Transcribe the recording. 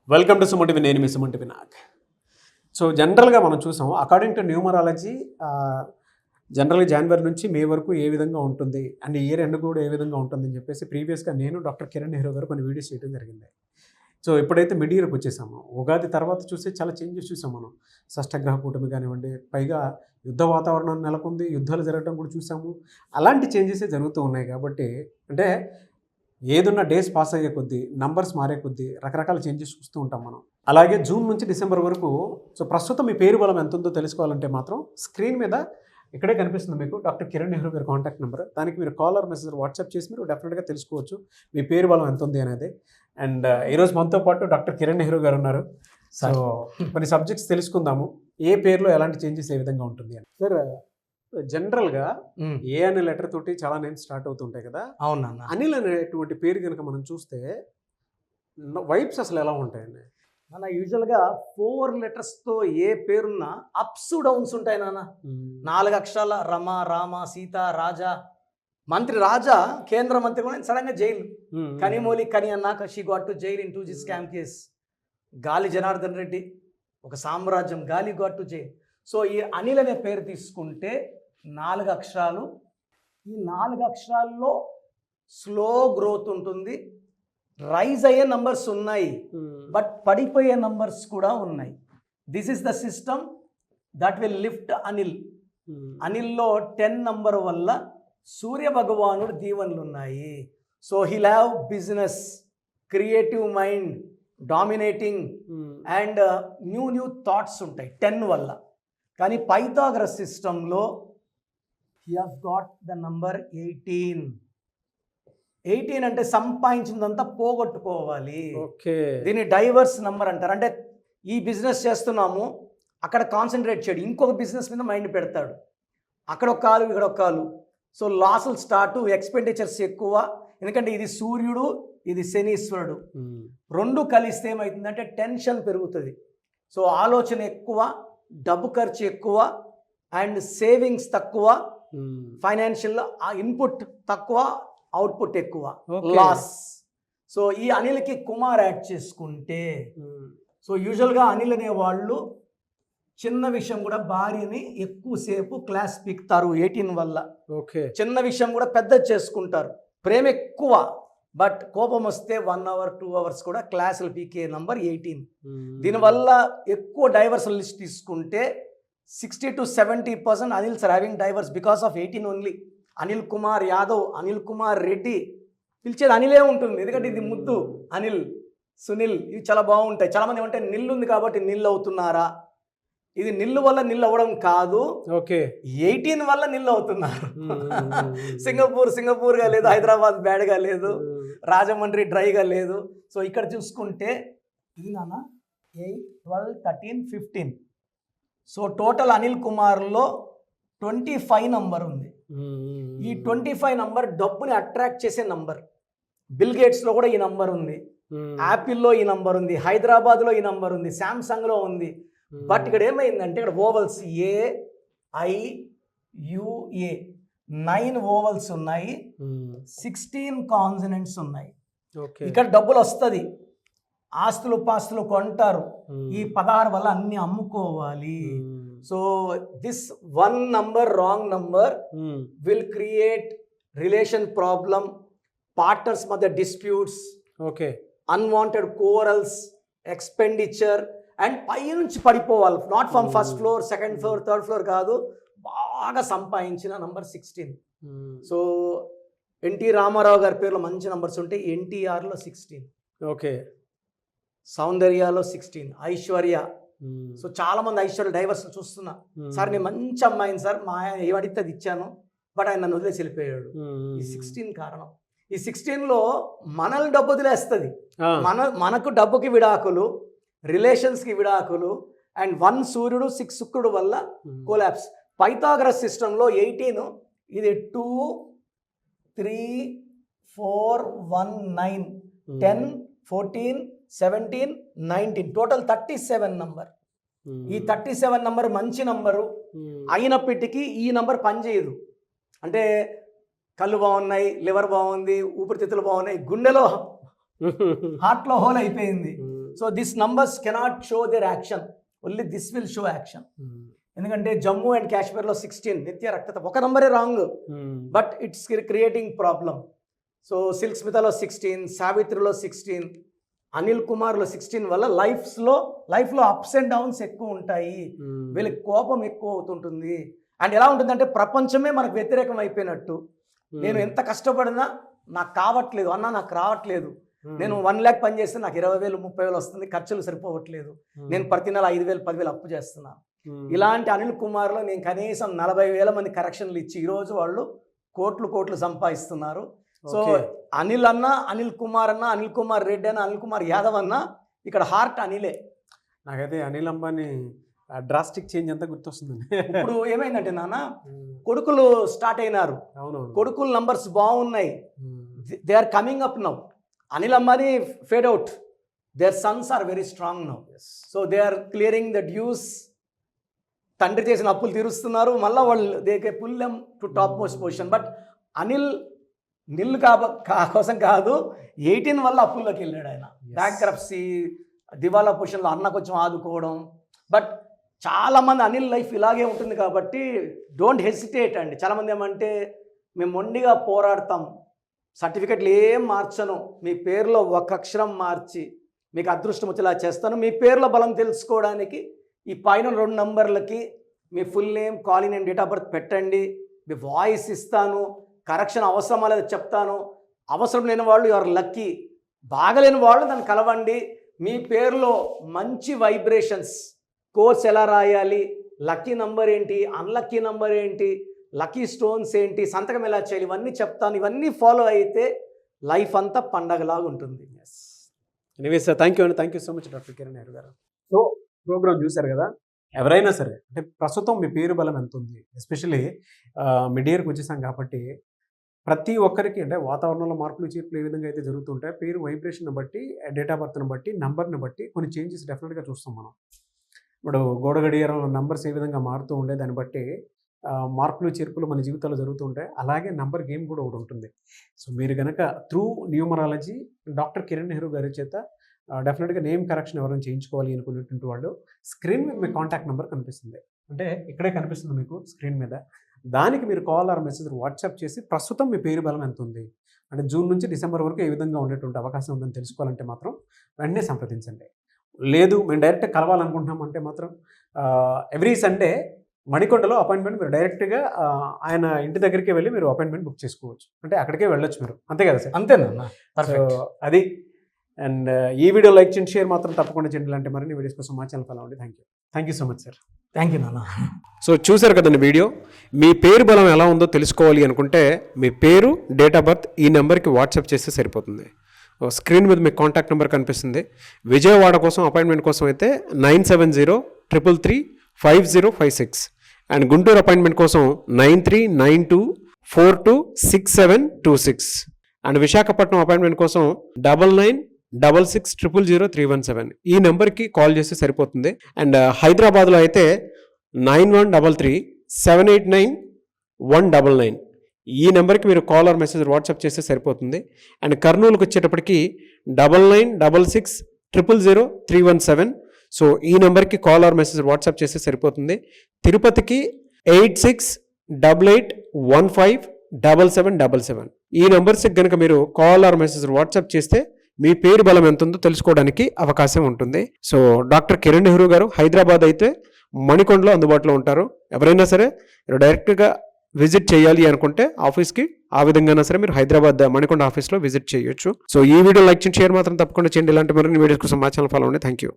Welcome to Suman TV. నేను మీ Suman TV Nag. So జనరల్గా మనం చూసాం అకార్డింగ్ టు న్యూమరాలజీ జనరల్గా జనవరి నుంచి మే వరకు ఏ విధంగా ఉంటుంది అండ్ ఇయర్ ఎండ్ కూడా ఏ విధంగా ఉంటుంది అని చెప్పేసి ప్రీవియస్గా నేను డాక్టర్ కిరణ్ నెహ్రూ గారు కొన్ని వీడియోస్ చేయడం జరిగింది. సో ఎప్పుడైతే మిడ్ ఇయర్కి వచ్చేసామో ఉగాది తర్వాత చూస్తే చాలా చేంజెస్ చూసాం మనం. షష్టగ్రహ కూటమి కానివ్వండి, పైగా యుద్ధ వాతావరణం నెలకొంది, యుద్ధాలు జరగడం కూడా చూసాము. అలాంటి చేంజెసే జరుగుతూ ఉన్నాయి. కాబట్టి అంటే ఏదున్న డేస్ పాస్ అయ్యే కొద్దీ, నంబర్స్ మారే కొద్దీ రకరకాల చేంజెస్ చూస్తూ ఉంటాం మనం. అలాగే జూన్ నుంచి డిసెంబర్ వరకు సో ప్రస్తుతం మీ పేరు బలం ఎంత ఉందో తెలుసుకోవాలంటే మాత్రం స్క్రీన్ మీద ఇక్కడే కనిపిస్తుంది మీకు డాక్టర్ కిరణ్ నెహ్రూ గారి కాంటాక్ట్ నెంబర్. దానికి మీరు కాలర్ మెసేజ్ వాట్సాప్ చేసి మీరు డెఫినెట్గా తెలుసుకోవచ్చు మీ పేరు బలం ఎంత ఉంది అనేది. అండ్ ఈరోజు మనతో పాటు డాక్టర్ కిరణ్ నెహ్రూ గారు ఉన్నారు. సో కొన్ని సబ్జెక్ట్స్ తెలుసుకుందాము, ఏ పేరులో ఎలాంటి చేంజెస్ ఏ విధంగా ఉంటుంది అని. సార్ జనరల్గా ఏ అనే లెటర్ తోటి చాలా నేమ్స్ స్టార్ట్ అవుతుంటాయి కదా. అవునన్నా. అనిల్ అనేటువంటి పేరు కనుక మనం చూస్తే వైబ్స్ అసలు ఎలా ఉంటాయండి? నాన్న యూజువల్గా 4 లెటర్స్తో ఏ పేరున్నా అప్స్ డౌన్స్ ఉంటాయి నాన్న. 4 అక్షరాల రమ, రామ, సీత, రాజా. మంత్రి రాజా కేంద్ర మంత్రి కూడా సడన్గా జైలు. కనిమూలి కని అన్నాక she got to jail in 2G scam case. గాలి జనార్దన్ రెడ్డి ఒక సామ్రాజ్యం, గాలి గాట్ టు జైల్. సో ఈ అనిల్ అనే పేరు తీసుకుంటే 4 అక్షరాలు. ఈ 4 అక్షరాల్లో స్లో గ్రోత్ ఉంటుంది. రైజ్ అయ్యే నంబర్స్ ఉన్నాయి, బట్ పడిపోయే నంబర్స్ కూడా ఉన్నాయి. This is the system that will lift Anil. అనిల్లో 10 నంబర్ వల్ల సూర్య భగవానుడు దీవెనలు ఉన్నాయి. So he'll have business, creative mind, dominating and new thoughts ఉంటాయి 10 వల్ల. కానీ పైథాగరస్ సిస్టంలో he have got the number 18. 18 అంటే సంపాదించిందంతా పోగొట్టుకోవాలి. ఓకే, దీన్ని డైవర్స్ నంబర్ అంటారు. అంటే ఈ బిజినెస్ చేస్తున్నాము, అక్కడ కాన్సన్ట్రేట్ చేయడు, ఇంకొక బిజినెస్ మీద మైండ్ పెడతాడు. అక్కడ ఒక కాలు, ఇక్కడ ఒక కాలు. సో లాసులు స్టార్ట్, ఎక్స్పెండిచర్స్ ఎక్కువ. ఎందుకంటే ఇది సూర్యుడు, ఇది శనీశ్వరుడు, 2 కలిస్తే ఏమవుతుందంటే టెన్షన్ పెరుగుతుంది. సో ఆలోచన ఎక్కువ, డబ్బు ఖర్చు ఎక్కువ అండ్ సేవింగ్స్ తక్కువ, ఫైనాన్షియల్ ఇన్పుట్ తక్కువ, అవుట్పుట్ ఎక్కువ, లాస్. సో ఈ అనిల్కి కుమార్ యాడ్ చేసుకుంటే, సో యూజువల్గా అనిల్ అనే వాళ్ళు చిన్న విషయం కూడా భార్యని ఎక్కువసేపు క్లాస్ పీకుతారు 18 వల్ల. ఓకే, చిన్న విషయం కూడా పెద్ద చేసుకుంటారు. ప్రేమ ఎక్కువ, బట్ కోపం వస్తే 1 అవర్ 2 అవర్స్ కూడా క్లాసులు పీకే నంబర్ 18. దీనివల్ల ఎక్కువ డైవర్స్ లిస్ట్ తీసుకుంటే 60 to 70% Anils are having divorce because of 18 only. Anil Kumar Yadav, Anil Kumar Reddy, పిలిచేది అనిలే ఉంటుంది. ఎందుకంటే ఇది ముద్దు. అనిల్, సునీల్ ఇవి చాలా బాగుంటాయి. చాలామంది ఏమంటే నిల్లు ఉంది కాబట్టి నిల్లు అవుతున్నారా? ఇది నిల్లు వల్ల నిల్లు అవ్వడం కాదు, ఓకే 18 వల్ల నిల్లు అవుతున్నారు. సింగపూర్గా లేదు, హైదరాబాద్ బ్యాడ్గా లేదు, రాజమండ్రి డ్రైగా లేదు. సో ఇక్కడ చూసుకుంటే ఇది నాన్న 8, 12, 13, 15. సో టోటల్ అనిల్ కుమార్లో 25 నంబర్ ఉంది. ఈ 25 నంబర్ డబ్బుని అట్రాక్ట్ చేసే నంబర్. బిల్ గేట్స్లో కూడా ఈ నంబర్ ఉంది, యాపిల్లో ఈ నంబర్ ఉంది, హైదరాబాద్లో ఈ నంబర్ ఉంది, శాంసంగ్లో ఉంది. బట్ ఇక్కడ ఏమైందంటే ఇక్కడ ఓవల్స్ AIUA 9 ఓవల్స్ ఉన్నాయి, 16 కాన్సనెంట్స్ ఉన్నాయి. ఇక్కడ డబ్బులు వస్తుంది, ఆస్తులు పాస్తులు కొంటారు. ఈ 16 వల్ల అన్ని అమ్ముకోవాలి. So this 1 number wrong number will create relation problem, partners మధ్య disputes, okay unwanted quarrels, expenditure and పై నుంచి పడిపోవాలి. Not from first floor, second floor, third floor కాదు, బాగా సంపాదించిన నంబర్ 16. సో ఎన్టీ రామారావు గారి పేరులో మంచి నంబర్స్ ఉంటాయి. ఎన్టీఆర్లో 16, ఓకే సౌందర్యాలో 16, ఐశ్వర్య. సో చాలా మంది ఐశ్వర్య డైవర్స్ చూస్తున్నా. సార్ నేను మంచి అమ్మాయిని సార్, మా ఆయన ఏమడితే అది ఇచ్చాను, బట్ ఆయన నన్ను వదిలేసి వెళ్ళిపోయాడు. ఈ 16 కారణం. ఈ 16లో మనల్ని డబ్బు వదిలేస్తుంది. మనకు డబ్బుకి విడాకులు, రిలేషన్స్కి విడాకులు అండ్ 1 సూర్యుడు 6 శుక్రుడు వల్ల కొలాప్స్. పైథాగరస్ సిస్టంలో 18 ఇది 2, 3, 4, 1, 9, 10, 14, 17, 19 టోటల్ 37 నంబర్. ఈ 37 నంబర్ మంచి నంబరు అయినప్పటికీ ఈ నంబర్ పనిచేయదు. అంటే కళ్ళు బాగున్నాయి, లివర్ బాగుంది, ఊపిరితిత్తులు బాగున్నాయి, గుండెలో హార్ట్లో హోల్ అయిపోయింది. So this numbers cannot show their action, only this will show action. ఎందుకంటే జమ్మూ అండ్ కాశ్మీర్లో 16 నిత్య రక్తత, ఒక నంబరే wrong but it's creating problem. So Silk స్మితాలో 16, సావిత్రిలో 16, అనిల్ కుమార్లో 16 వల్ల లైఫ్లో అప్స్ అండ్ డౌన్స్ ఎక్కువ ఉంటాయి, వీళ్ళకి కోపం ఎక్కువ అవుతుంటుంది. అండ్ ఎలా ఉంటుందంటే ప్రపంచమే మనకు వ్యతిరేకం అయిపోయినట్టు. నేను ఎంత కష్టపడినా నాకు కావట్లేదు అన్న, నాకు రావట్లేదు. నేను 1 lakh పని చేస్తే నాకు 20,000 30,000 వస్తుంది, ఖర్చులు సరిపోవట్లేదు. నేను ప్రతి నెల 5,000 10,000 అప్పు చేస్తున్నా. ఇలాంటి అనిల్ కుమార్లో నేను కనీసం 40,000 మంది కరెక్షన్లు ఇచ్చి ఈరోజు వాళ్ళు కోట్లు సంపాదిస్తున్నారు. సో అనిల్ అన్న, అనిల్ కుమార్ అన్న, అనిల్ కుమార్ రెడ్డి అన్న, అనిల్ కుమార్ యాదవ్ అన్న, ఇక్కడ హార్ట్ అనిలే. నాకైతే అనిల్ అంబానీ డ్రాస్టిక్ చేంజ్ అంతా గుర్తొస్తుందండి. ఇప్పుడు ఏమైందంటే నాన్న, కొడుకులు స్టార్ట్ అయినారు, కొడుకుల నంబర్స్ బాగున్నాయి, they are coming up now. Anil Ambani fade out, their sons are very strong now. So they are clearing the dues. తండ్రి చేసిన అప్పులు తీరుస్తున్నారు, మళ్ళీ వాళ్ళు they can pull them to top most position. But Anil nil కోసం కాదు, 18 వల్ల అప్పుల్లోకి వెళ్ళాడు ఆయన. బ్యాంక్రప్సీ, దివాలా పొజిషన్లో అన్న కొంచెం ఆదుకోవడం. బట్ చాలామంది అనిల్ లైఫ్ ఇలాగే ఉంటుంది కాబట్టి డోంట్ హెసిటేట్ అండి. చాలామంది ఏమంటే మేము మొండిగా పోరాడతాం, సర్టిఫికెట్లు ఏం మార్చను, మీ పేరులో ఒక అక్షరం మార్చి మీకు అదృష్టం వచ్చేలా చేస్తాను. మీ పేరులో బలం తెలుసుకోవడానికి ఈ పైన 2 నంబర్లకి మీ full name, calling name, date of birth పెట్టండి. మీ వాయిస్ ఇస్తాను, కరెక్షన్ అవసరమా లేదా చెప్తాను. అవసరం లేని వాళ్ళు యువర్ లక్కీ, బాగలేని వాళ్ళు దాన్ని కలవండి. మీ పేరులో మంచి వైబ్రేషన్స్, కోర్స్ ఎలా రాయాలి, లక్కీ నంబర్ ఏంటి, అన్లక్కీ నంబర్ ఏంటి, లక్కీ స్టోన్స్ ఏంటి, సంతకం ఎలా చేయాలి, ఇవన్నీ చెప్తాను. ఇవన్నీ ఫాలో అయితే లైఫ్ అంతా పండగలాగా ఉంటుంది. Anyways sir, thank you so much doctor Kiran Nehru గారు. సో ప్రోగ్రామ్ చూశారు కదా, ఎవరైనా సరే అంటే ప్రస్తుతం మీ పేరు బలం ఎంత ఉంది, ఎస్పెషల్లీ మిడ్ ఇయర్కి వచ్చేసాం కాబట్టి ప్రతి ఒక్కరికి అంటే వాతావరణంలో మార్పులు చేర్పులు ఏ విధంగా అయితే జరుగుతుంటాయి, పేరు వైబ్రేషన్ బట్టి, డేట్ ఆఫ్ బర్త్ని బట్టి, నంబర్ని బట్టి కొన్ని చేంజెస్ డెఫినెట్గా చూస్తాం మనం. ఇప్పుడు గోడ గడియారంలో నంబర్స్ ఏ విధంగా మారుతూ ఉండే దాన్ని బట్టి మార్పులు చేర్పులు మన జీవితాల్లో జరుగుతూ ఉంటాయి. అలాగే నంబర్ గేమ్ కూడా ఒకటి ఉంటుంది. సో మీరు కనుక through numerology doctor Kiran Nehru గారి చేత డెఫినెట్గా నేమ్ కరెక్షన్ ఎవరైనా చేయించుకోవాలి అనుకునేటువంటి వాళ్ళు స్క్రీన్ మీద మీ కాంటాక్ట్ నెంబర్ కనిపిస్తుంది, అంటే ఇక్కడే కనిపిస్తుంది మీకు స్క్రీన్ మీద. దానికి మీరు కాల్ ఆర్ మెసేజ్ వాట్సాప్ చేసి ప్రస్తుతం మీ పేరు బలం ఎంత ఉంది, అంటే జూన్ నుంచి డిసెంబర్ వరకు ఏ విధంగా ఉండేటువంటి అవకాశం ఉందని తెలుసుకోవాలంటే మాత్రం వెంటనే సంప్రదించండి. లేదు మేము డైరెక్ట్ కలవాలనుకుంటున్నాం అంటే మాత్రం ఎవ్రీ సండే మణికొండలో అపాయింట్మెంట్ మీరు డైరెక్ట్గా ఆయన ఇంటి దగ్గరికి వెళ్ళి మీరు అపాయింట్మెంట్ బుక్ చేసుకోవచ్చు, అంటే అక్కడికే వెళ్ళొచ్చు మీరు, అంతే కదా సార్? అంతేనా? అది. అండ్ ఈ వీడియో లైక్ చేయండి, షేర్ మాత్రం తప్పకుండా చేయండి. ఇలాంటి మరిన్ని వీడియోస్ కోసం మా ఛానల్ ఫాలో అవ్వండి. Thank you so much sir. Thank you నాన్న. సో చూసారు కదండి వీడియో. మీ పేరు బలం ఎలా ఉందో తెలుసుకోవాలి అనుకుంటే మీ పేరు, డేట్ ఆఫ్ బర్త్ ఈ నెంబర్కి వాట్సాప్ చేస్తే సరిపోతుంది. స్క్రీన్ మీద మీకు కాంటాక్ట్ నెంబర్ కనిపిస్తుంది. విజయవాడ కోసం అపాయింట్మెంట్ కోసం అయితే 9703335056 అండ్ గుంటూరు అపాయింట్మెంట్ కోసం 9392426726 అండ్ విశాఖపట్నం అపాయింట్మెంట్ కోసం 9966600317 ఈ నెంబర్కి కాల్ చేస్తే సరిపోతుంది. అండ్ హైదరాబాద్లో అయితే 9133789199 ఈ నెంబర్కి మీరు కాల్ ఆర్ మెసేజ్ వాట్సాప్ చేస్తే సరిపోతుంది. అండ్ కర్నూలుకి వచ్చేటప్పటికి 9966000317 సో ఈ నెంబర్కి కాల్ ఆర్ మెసేజ్ వాట్సాప్ చేస్తే సరిపోతుంది. తిరుపతికి 8688157777 ఈ నెంబర్స్కి కనుక మీరు కాల్ ఆర్ మెసేజ్ వాట్సాప్ చేస్తే మీ పేరు బలం ఎంత ఉందో తెలుసుకోవడానికి అవకాశం ఉంటుంది. సో డాక్టర్ కిరణ్ నెహ్రూ గారు హైదరాబాద్ అయితే మణికొండలో అందుబాటులో ఉంటారు. ఎవరైనా సరే డైరెక్ట్గా విజిట్ చేయాలి అనుకుంటే ఆఫీస్కి ఆ విధంగా సరే మీరు హైదరాబాద్ మణికొండ ఆఫీస్లో విజిట్ చేయొచ్చు. సో ఈ వీడియో లైక్ చేయండి, షేర్ మాత్రం తప్పకుండా చేయండి. ఇలాంటి మరిన్ని వీడియోస్ కోసం మా ఛానల్ ఫాలో అవ్వండి. Thank you.